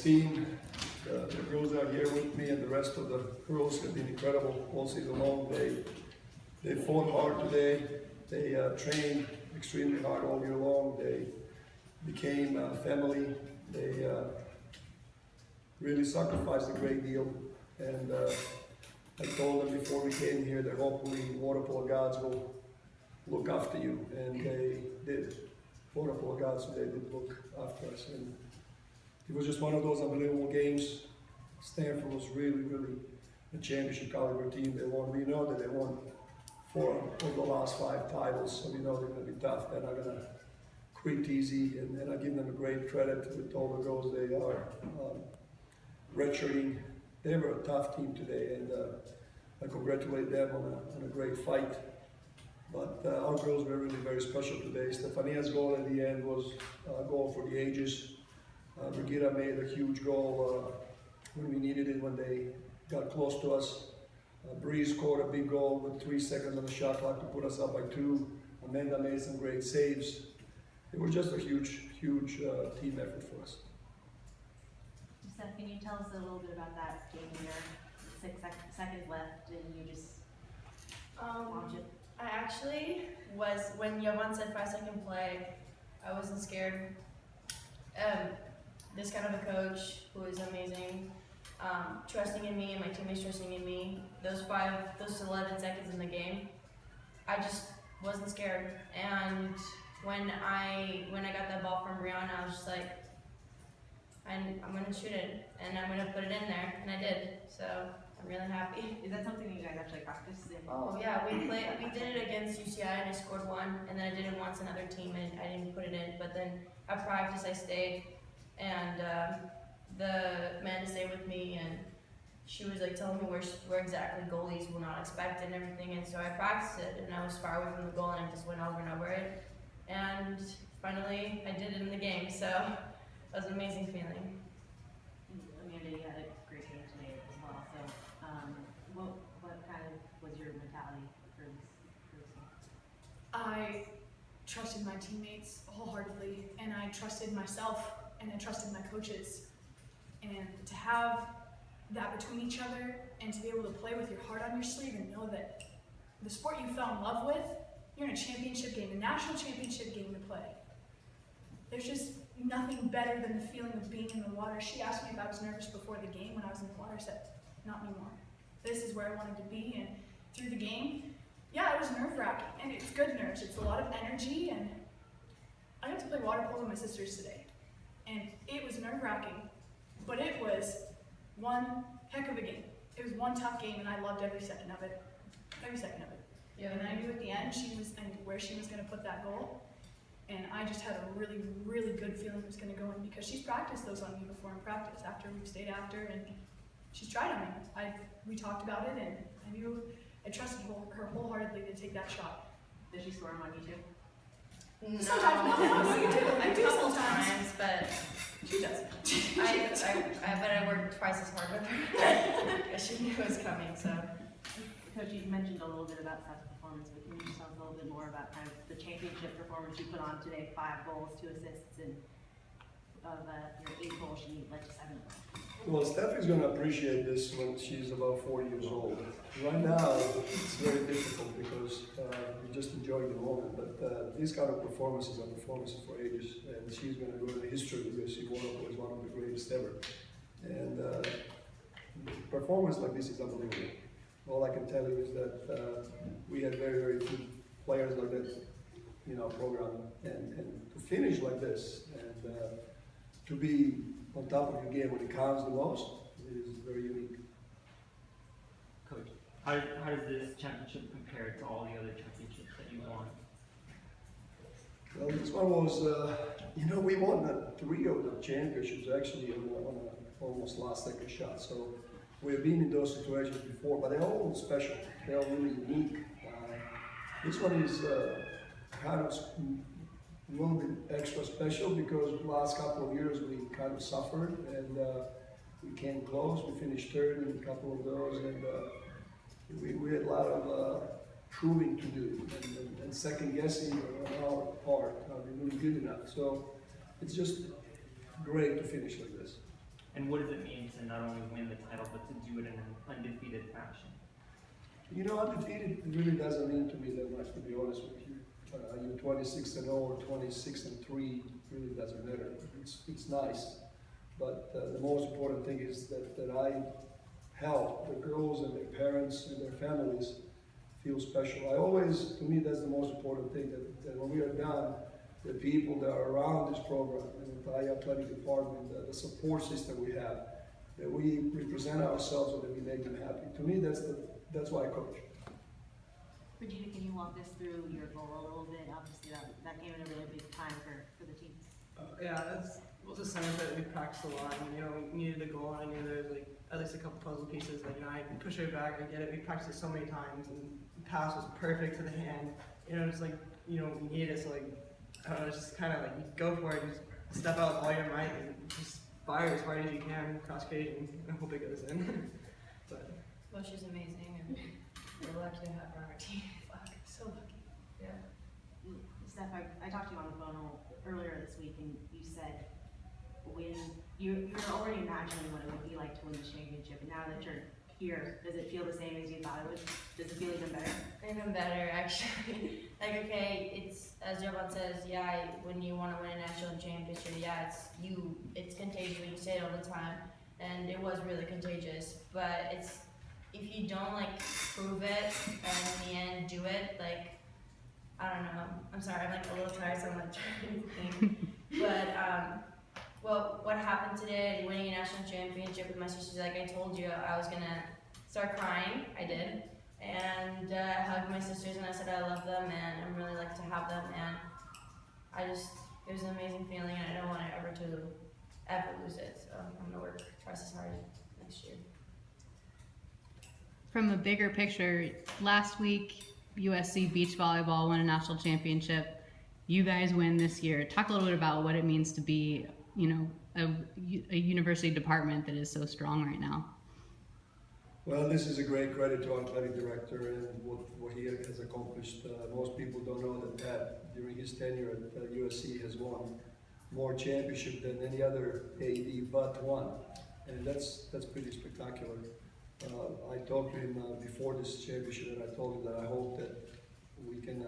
team, the girls are here with me, and the rest of the girls have been incredible all season long. They fought hard today. They trained extremely hard all year long. They became a family. They really sacrificed a great deal. And I told them before we came here that hopefully water polo gods will look after you, and they did. Water polo gods today did look after us, and it was just one of those unbelievable games. Stanford was really, really a championship caliber team. They won. We know that they won 4 of the last 5 titles, so we know they're going to be tough. They're not going to quit easy, and I give them a great credit with all the goals they are redshirting. They were a tough team today, and I congratulate them on a great fight. But our girls were really very special today. Stephania's goal at the end was a goal for the ages. Brigitta made a huge goal when we needed it, when they got close to us. Bree scored a big goal with 3 seconds on the shot clock to put us up by 2. Amanda made some great saves. It was just a huge, huge team effort for us. Steph, can you tell us a little bit about that game here? 6 seconds left, and you just launch it. I actually was, when Jovan said 5-second play, I wasn't scared. This kind of a coach who is amazing, trusting in me and my teammates trusting in me. Those 11 seconds in the game, I just wasn't scared. And when I got that ball from Brianna, I was just like, I'm gonna shoot it and I'm gonna put it in there, and I did. So I'm really happy. Is that something you guys actually practice in? Oh yeah, we did it against UCI and I scored 1, and then I did it once another team and I didn't put it in. But then at practice I stayed, and the man stayed with me, and she was like telling me where exactly goalies will not expect and everything. And so I practiced it, and I was far away from the goal, and I just went over and over it. And finally I did it in the game. So it was an amazing feeling. Amanda, you had a great game today as well. So, what kind of was your mentality for this game? I trusted my teammates wholeheartedly, and I trusted myself, and I trusted my coaches. And to have that between each other, and to be able to play with your heart on your sleeve and know that the sport you fell in love with, you're in a championship game, a national championship game to play. There's just nothing better than the feeling of being in the water. She asked me if I was nervous before the game when I was in the water. I said, not anymore. This is where I wanted to be, and through the game, yeah, it was nerve-wracking, and it's good nerves. It's a lot of energy, and I got to play water polo with my sisters today, and it was nerve-wracking, but it was one heck of a game. It was one tough game, and I loved every second of it. Every second of it. Yeah, and I knew at the end where she was going to put that goal. And I just had a really, really good feeling it was going to go in, because she's practiced those on me before in practice. After we've stayed after, and she's tried on me. We talked about it, and I trusted her wholeheartedly to take that shot. Does she score on you too? No, Sometimes, I do sometimes. sometimes, but She does. but I worked twice as hard with her because she knew it was coming. So, Coach, you mentioned a little bit about Seth's performance, but can you just tell us a little bit more about kind of the championship performance you put on today? 5 goals, 2 assists, and of your 8 goals, she led to 7 goals. Well, Steph is going to appreciate this when she's about 4 years old. Right now, it's very difficult because we just enjoy the moment. But these kind of performances are performances for ages, and she's going to go into history because she won is one of the greatest ever. And performance like this is unbelievable. All I can tell you is that we had very, very few players like that in our program, and to finish like this and to be on top of your game when it counts the most is very unique. Coach, how does this championship compare to all the other championships that you won? Well, this one was, we won 3 of the championships actually on a almost last second shot. So we've been in those situations before, but they're all special. They're all really unique. This one is kind of a little bit extra special because the last couple of years we kind of suffered, and we came close. We finished 3rd in a couple of those, and we had a lot of proving to do and second guessing on our part. Are we really good enough? So it's just great to finish like this. And what does it mean to not only win the title, but to do it in an undefeated fashion? You know, undefeated really doesn't mean to me that much, to be honest with you. You're 26-0 or 26-3, really doesn't matter. It's nice, but the most important thing is that I help the girls and their parents and their families feel special. I always, to me, that's the most important thing, that when we are done, the people that are around this program and the entire athletic department, the support system we have, that we represent ourselves and that we make them happy. To me, that's why I coach. Brigitta, can you walk us through your goal a little bit? Obviously, that came at a really big time for the team. Yeah, it was a assignment that we practiced a lot, and we needed a goal, and I knew there was at least a couple puzzle pieces. I can push it back, I get it. We practiced it so many times, and the pass was perfect to the hand. Just we needed it, so I don't know, just kind of you go for it, just step out with all your might, and just fire as hard as you can across cage, and hope it goes in. Well, she's amazing, and we're lucky to have her on our team. Fuck, So lucky. yeah. Steph, I talked to you on the phone earlier this week, and you said when you're already imagining what it would be like to win the championship, and now that you're here, does it feel the same as you thought it would? Does it feel even better? Even better, actually. Okay, it's, as Jovan says, yeah, when you want to win a national championship, yeah, it's contagious, you say it all the time, and it was really contagious, but if you don't prove it, and in the end do it, I don't know, I'm sorry, I'm a little tired, so I'm trying to think, but, well, what happened today, winning a national championship with my sisters, like I told you, I was gonna start crying, I did, and hugged my sisters, and I said I love them, and I'm really lucky to have them, and it was an amazing feeling, and I don't want to ever lose it, so I'm gonna work twice as hard next year. From a bigger picture, last week USC beach volleyball won a national championship. You guys win this year. Talk a little bit about what it means to be, a university department that is so strong right now. Well, this is a great credit to our athletic director and what he has accomplished. Most people don't know that Pat, during his tenure at USC, has won more championships than any other AD but one, and that's pretty spectacular. I talked to him before this championship, and I told him that I hope that we can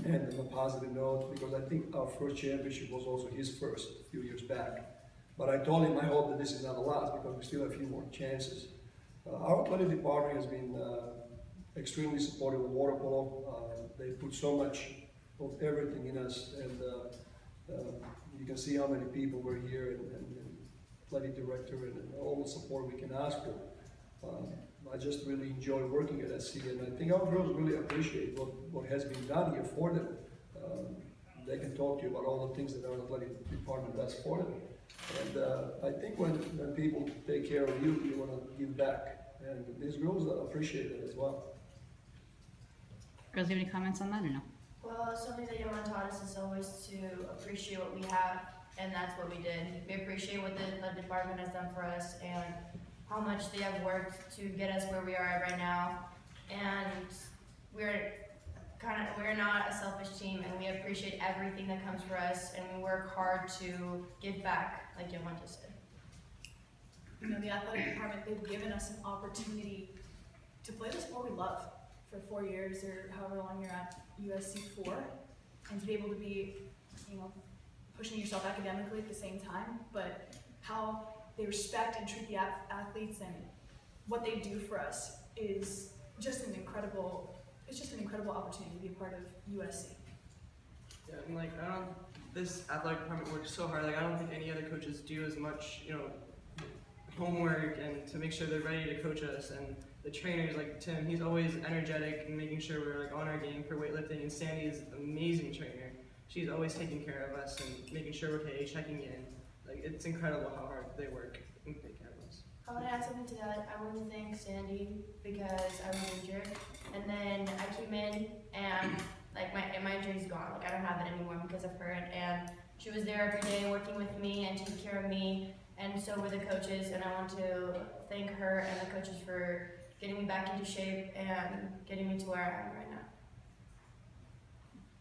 end on a positive note, because I think our first championship was also his first a few years back. But I told him I hope that this is not the last, because we still have a few more chances. Our athletic department has been extremely supportive of water polo. They put so much of everything in us, and you can see how many people were here, and athletic director, and all the support we can ask for. I just really enjoy working at SC, and I think our girls really appreciate what has been done here for them. They can talk to you about all the things that our athletic department does for them. And I think when people take care of you, you want to give back. And these girls appreciate it as well. Girls, do you have any comments on that or no? Well, something that Jovan taught us is always to appreciate what we have, and that's what we did. We appreciate what the department has done for us, and how much they have worked to get us where we are at right now. And we're not a selfish team, and we appreciate everything that comes for us, and we work hard to give back, like Jovan just said. The athletic department, they've given us an opportunity to play the sport we love for 4 years, or however long you're at USC for, and to be able to be, pushing yourself academically at the same time, but how they respect and treat the athletes and what they do for us is just an incredible opportunity to be a part of USC. Yeah, and this athletic department works so hard. I don't think any other coaches do as much, homework and to make sure they're ready to coach us. And the trainers, like Tim, he's always energetic and making sure we're on our game for weightlifting. And Sandy is an amazing trainer. She's always taking care of us and making sure we're okay, checking in. It's incredible how hard they work and take care of us. I want to add something to that. I want to thank Sandy because I was injured, and then I came in and my injury's gone. I don't have it anymore because of her, and she was there every day working with me and taking care of me, and so were the coaches. And I want to thank her and the coaches for getting me back into shape and getting me to where I am right now.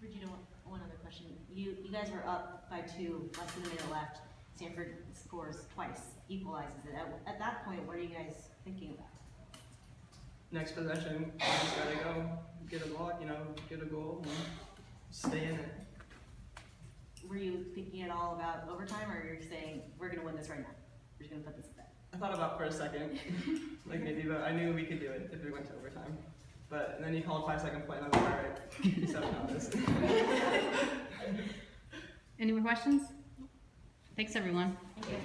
Brigitta, one other question. You guys were up by 2, less than a minute left. Stanford scores twice, equalizes it. At that point, what are you guys thinking about? Next possession, we just gotta go get a block, you know, get a goal, and stay in it. Were you thinking at all about overtime, or you're saying, we're gonna win this right now? We're just gonna put this to bed? I thought about it for a second, like maybe, but I knew we could do it if we went to overtime. But and then he called 5-second play, and I was like, all right, 7 on this. Any more questions? Thanks, everyone. Thank you.